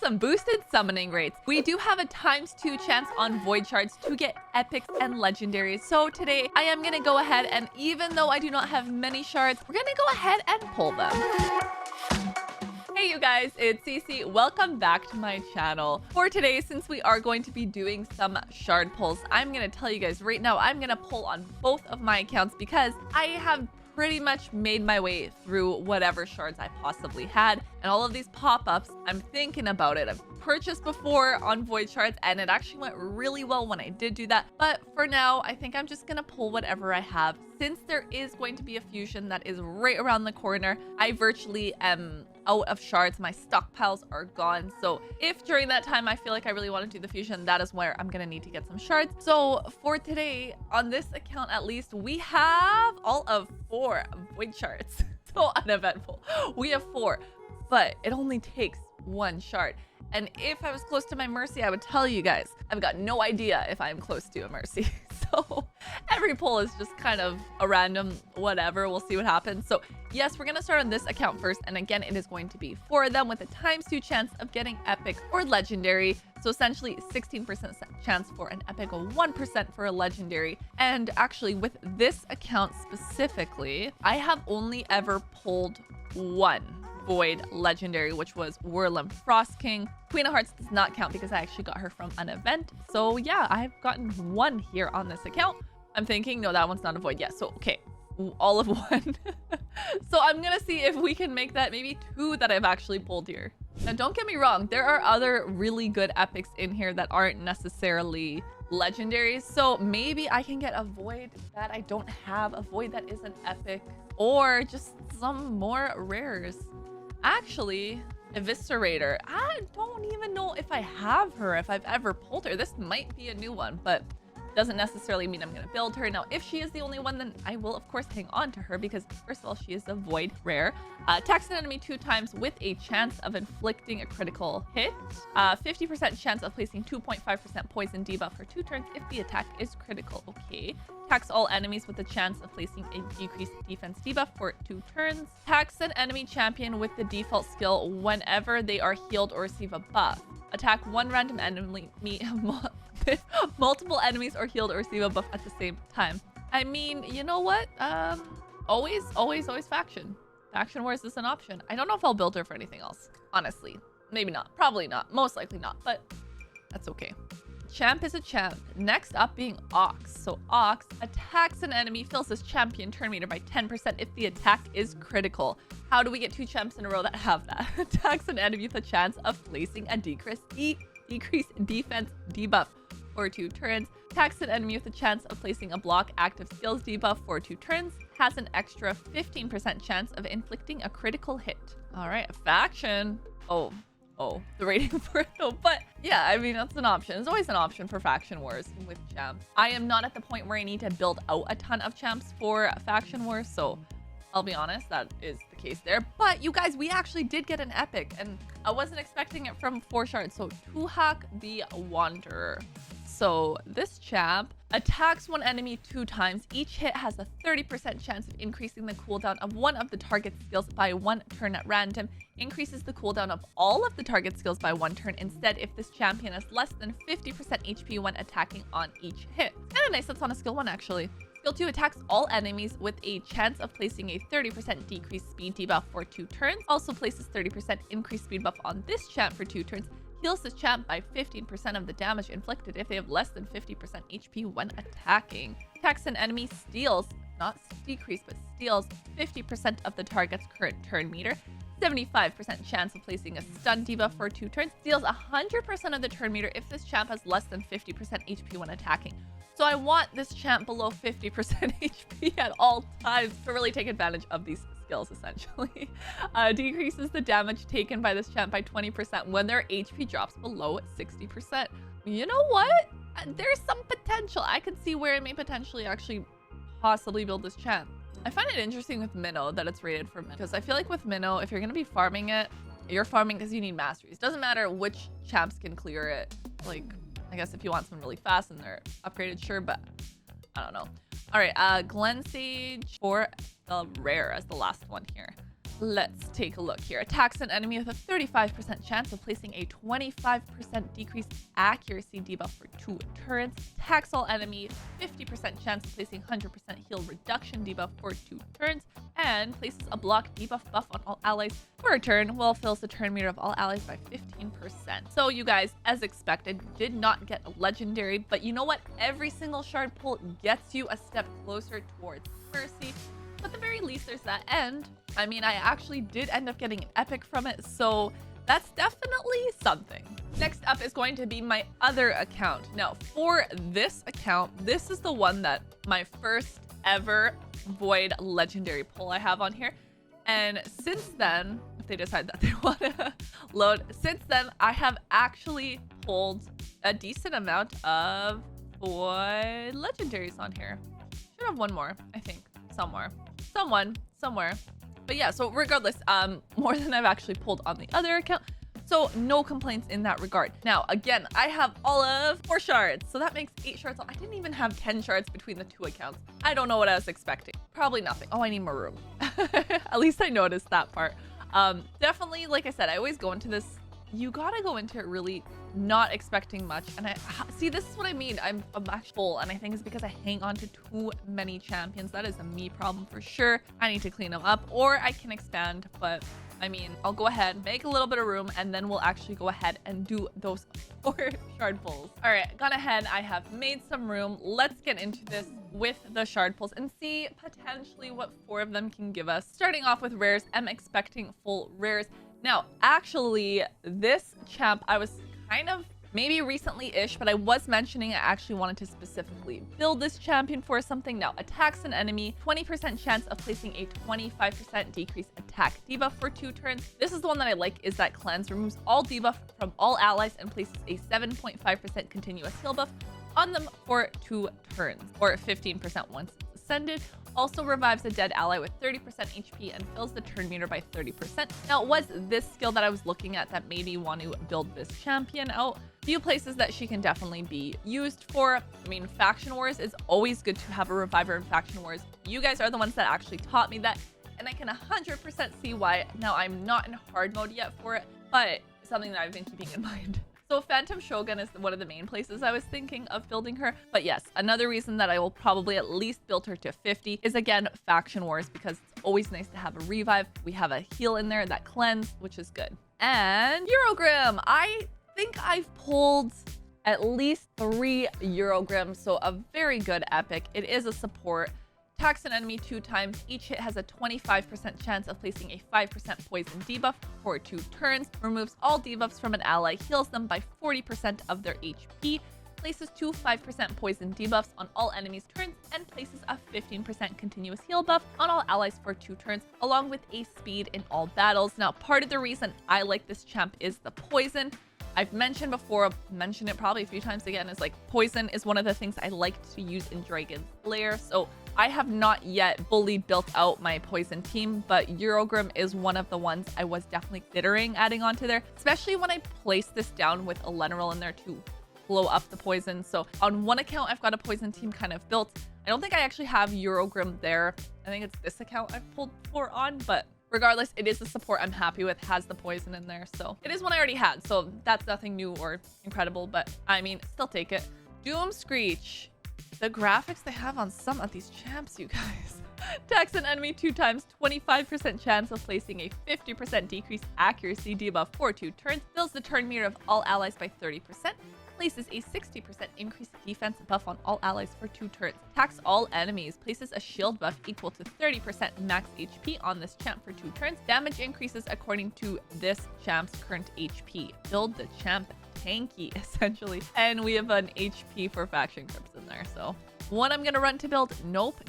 some boosted summoning rates. We do have a ×2 chance on void shards to get epics and legendaries. So today I am gonna go ahead and even though I do not have many shards, we're gonna go ahead and pull them. Hey you guys, it's Cece. Welcome back to my channel. For today, since we are going to be doing some shard pulls, I'm gonna tell you guys right now, I'm gonna pull on both of my accounts because I have pretty much made my way through whatever shards I possibly had, and all of these pop-ups, I'm thinking about it. I've purchased before on void shards and it actually went really well when I did do that, but for now I think I'm just gonna pull whatever I have. Since there is going to be a fusion that is right around the corner, I virtually am out of shards. My stockpiles are gone, so if during that time I feel like I really want to do the fusion, that is where I'm gonna need to get some shards. So for today, on this account at least, we have all of 4 void shards. So uneventful. We have 4, but it only takes 1 shard. And if I was close to my mercy, I would tell you guys. I've got no idea if I'm close to a mercy. So every pull is just kind of a random whatever. We'll see what happens. So yes, we're going to start on this account first. And again, it is going to be 4 of them with a ×2 chance of getting epic or legendary. So essentially 16% chance for an epic or 1% for a legendary. And actually with this account specifically, I have only ever pulled 1 void legendary, which was Whirlem Frost King. Queen of Hearts does not count because I actually got her from an event. So yeah, I've gotten 1 here on this account. I'm thinking, no, that one's not a void yet. So okay, all of 1. So I'm gonna see if we can make that maybe 2 that I've actually pulled here. Now don't get me wrong, there are other really good epics in here that aren't necessarily legendaries. So maybe I can get a void that I don't have, a void that is an epic, or just some more rares. Actually, Eviscerator, I don't even know if I have her, if I've ever pulled her. This might be a new one, but doesn't necessarily mean I'm going to build her. Now, if she is the only one, then I will, of course, hang on to her because, first of all, she is a void rare. Attacks an enemy 2 times with a chance of inflicting a critical hit. 50% chance of placing 2.5% poison debuff for 2 turns if the attack is critical. Okay. Attacks all enemies with a chance of placing a decreased defense debuff for 2 turns. Attacks an enemy champion with the default skill whenever they are healed or receive a buff. Attack 1 random enemy, multiple enemies or healed or receive a buff at the same time. I mean, you know what? Always faction. Faction wars is an option. I don't know if I'll build her for anything else. Honestly, maybe not. Probably not. Most likely not, but that's okay. Champ is a champ. Next up being Ox. So Ox attacks an enemy, fills his champion turn meter by 10% if the attack is critical. How do we get 2 champs in a row that have that? Attacks an enemy with a chance of placing a decreased defense debuff for 2 turns. Attacks an enemy with a chance of placing a block active skills debuff for 2 turns. Has an extra 15% chance of inflicting a critical hit. All right, a faction. Oh, the rating for it though. But yeah, I mean, that's an option. There's always an option for faction wars with champs. I am not at the point where I need to build out a ton of champs for faction wars. So I'll be honest, that is the case there. But you guys, we actually did get an epic and I wasn't expecting it from 4 shards. So Tuhak the Wanderer. So this champ attacks 1 enemy 2 times. Each hit has a 30% chance of increasing the cooldown of one of the target skills by 1 turn at random. Increases the cooldown of all of the target skills by 1 turn instead if this champion has less than 50% HP when attacking on each hit. Kind of nice that's on a skill 1 actually. Skill 2 attacks all enemies with a chance of placing a 30% decreased speed debuff for 2 turns. Also places 30% increased speed buff on this champ for 2 turns. Heals this champ by 15% of the damage inflicted if they have less than 50% HP when attacking. Attacks an enemy, steals, not decrease, but steals 50% of the target's current turn meter. 75% chance of placing a stun debuff for 2 turns. Steals 100% of the turn meter if this champ has less than 50% HP when attacking. So I want this champ below 50% HP at all times to really take advantage of these skills, essentially. Decreases the damage taken by this champ by 20% when their HP drops below 60%. You know what? There's some potential. I could see where it may potentially actually possibly build this champ. I find it interesting with Minnow that it's rated for Minnow, because I feel like with Minnow, if you're going to be farming it, you're farming because you need masteries. Doesn't matter which champs can clear it. Like, I guess if you want someone really fast and they're upgraded, sure, but I don't know. All right, Glen Sage for the rare as the last one here. Let's take a look here. Attacks an enemy with a 35% chance of placing a 25% decreased accuracy debuff for 2 turns. Attacks all enemy, 50% chance of placing 100% heal reduction debuff for 2 turns. And places a block debuff buff on all allies for a turn, while fills the turn meter of all allies by 15%. So you guys, as expected, did not get a legendary, but you know what? Every single shard pull gets you a step closer towards mercy. But at the very least, there's that end. I mean, I actually did end up getting an epic from it, so that's definitely something. Next up is going to be my other account. Now, for this account, this is the one that my first ever Void legendary pull I have on here. And since then, if they decide that they want to load, since then, I have actually pulled a decent amount of Void legendaries on here. Should have one more, I think, somewhere. Somewhere. But yeah, so regardless, more than I've actually pulled on the other account. So no complaints in that regard. Now, again, I have all of 4 shards. So that makes 8 shards. I didn't even have 10 shards between the 2 accounts. I don't know what I was expecting. Probably nothing. Oh, I need more room. At least I noticed that part. Definitely, like I said, I always go into this. You gotta go into it really not expecting much. And I see, this is what I mean. I'm actually full, and I think it's because I hang on to too many champions. That is a me problem for sure. I need to clean them up, or I can expand, but I mean, I'll go ahead, make a little bit of room, and then we'll actually go ahead and do those 4 shard pulls. All right, gone ahead. I have made some room. Let's get into this with the shard pulls and see potentially what 4 of them can give us. Starting off with rares, I'm expecting full rares. Now, actually, this champ, I was kind of maybe recently-ish, but I was mentioning I actually wanted to specifically build this champion for something. Now, attacks an enemy, 20% chance of placing a 25% decreased attack debuff for 2 turns. This is the one that I like, is that cleanse removes all debuff from all allies and places a 7.5% continuous heal buff on them for 2 turns, or 15% once it's ascended. Also revives a dead ally with 30% HP and fills the turn meter by 30%. Now, it was this skill that I was looking at that made me want to build this champion out. Few places that she can definitely be used for. I mean, Faction Wars is always good to have a reviver in Faction Wars. You guys are the ones that actually taught me that, and I can 100% see why. Now, I'm not in hard mode yet for it, but it's something that I've been keeping in mind. So Phantom Shogun is one of the main places I was thinking of building her. But yes, another reason that I will probably at least build her to 50 is, again, Faction Wars, because it's always nice to have a revive. We have a heal in there, that cleanse, which is good. And Eurogrim. I think I've pulled at least 3 Eurogrims, so a very good epic. It is a support. Attacks an enemy 2 times. Each hit has a 25% chance of placing a 5% poison debuff for 2 turns. Removes all debuffs from an ally. Heals them by 40% of their HP. Places 2 5% poison debuffs on all enemies' turns. And places a 15% continuous heal buff on all allies for 2 turns, along with a speed in all battles. Now, part of the reason I like this champ is the poison. I've mentioned before, mentioned it probably a few times again, is like poison is one of the things I like to use in Dragon Slayer. So I have not yet fully built out my poison team, but Eurogrim is one of the ones I was definitely considering adding onto there, especially when I placed this down with Elenaril in there to blow up the poison. So on one account, I've got a poison team kind of built. I don't think I actually have Eurogrim there. I think it's this account I've pulled 4 on, but regardless, it is a support I'm happy with, has the poison in there. So it is one I already had, so that's nothing new or incredible, but I mean, still take it. Doom Screech. The graphics they have on some of these champs, you guys. Attacks an enemy 2 times, 25% chance of placing a 50% decreased accuracy debuff for 2 turns. Fills the turn meter of all allies by 30%. Places a 60% increased defense buff on all allies for 2 turns. Attacks all enemies. Places a shield buff equal to 30% max HP on this champ for 2 turns. Damage increases according to this champ's current HP. Build the champ tanky, essentially. And we have an HP for faction grips in there. So one I'm gonna run to build. Nope.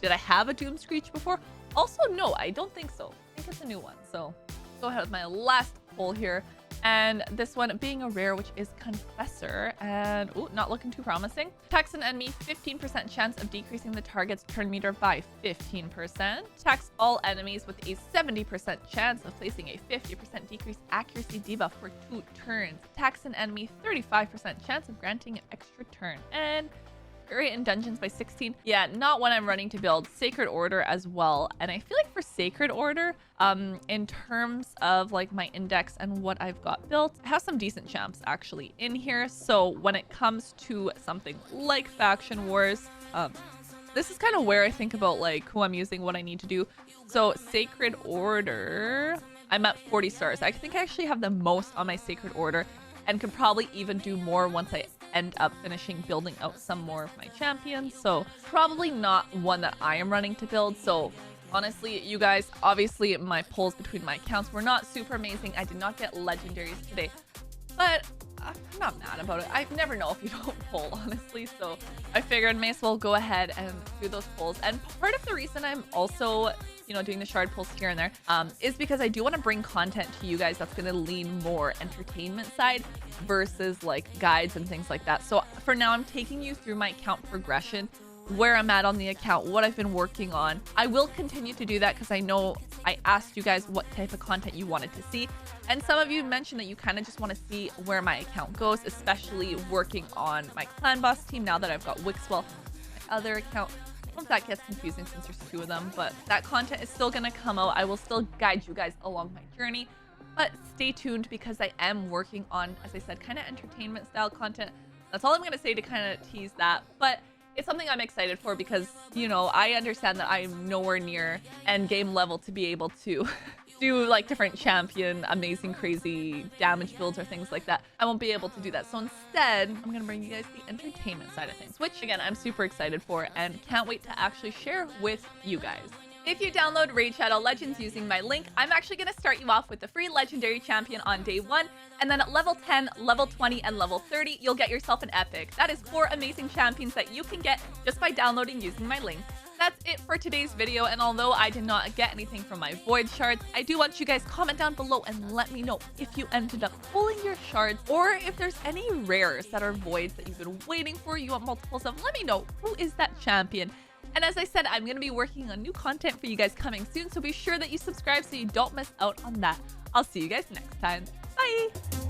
Did I have a Doom Screech before? Also, no, I don't think so. I think it's a new one. So go ahead with my last pull here. And this one being a rare, which is Confessor, and not looking too promising. Attacks an enemy, 15% chance of decreasing the target's turn meter by 15%. Attacks all enemies with a 70% chance of placing a 50% decreased accuracy debuff for 2 turns. Attacks an enemy, 35% chance of granting an extra turn. And rate in dungeons by 16. Yeah, not one I'm running to build. Sacred Order as well. And I feel like for Sacred Order, in terms of like my index and what I've got built, I have some decent champs actually in here. So when it comes to something like Faction Wars, this is kind of where I think about like who I'm using, what I need to do. So Sacred Order, I'm at 40 stars. I think I actually have the most on my Sacred Order and could probably even do more once I end up finishing building out some more of my champions. So probably not one that I am running to build. So honestly, you guys, obviously my pulls between my accounts were not super amazing. I did not get legendaries today, but I'm not mad about it. I never know if you don't pull, honestly. So I figured may as well go ahead and do those pulls. And part of the reason I'm also, you know, doing the shard pulls here and there is because I do want to bring content to you guys that's going to lean more entertainment side versus like guides and things like that. So for now, I'm taking you through my account progression, where I'm at on the account, what I've been working on. I will continue to do that because I know I asked you guys what type of content you wanted to see. And some of you mentioned that you kind of just want to see where my account goes, especially working on my clan boss team now that I've got Wixwell, my other account. I don't know if that gets confusing since there's 2 of them, but that content is still going to come out. I will still guide you guys along my journey, but stay tuned because I am working on, as I said, kind of entertainment style content. That's all I'm going to say to kind of tease that. But it's something I'm excited for because, you know, I understand that I'm nowhere near end game level to be able to do like different champion, amazing, crazy damage builds or things like that. I won't be able to do that. So instead, I'm going to bring you guys the entertainment side of things, which again, I'm super excited for and can't wait to actually share with you guys. If you download Raid Shadow Legends using my link, I'm actually going to start you off with the free legendary champion on day 1. And then at level 10, level 20, and level 30, you'll get yourself an epic. That is 4 amazing champions that you can get just by downloading using my link. That's it for today's video, and although I did not get anything from my void shards, I do want you guys comment down below and let me know if you ended up pulling your shards or if there's any rares that are voids that you've been waiting for, you want multiples of. Let me know who is that champion. And as I said, I'm going to be working on new content for you guys coming soon, so be sure that you subscribe so you don't miss out on that. I'll see you guys next time. Bye!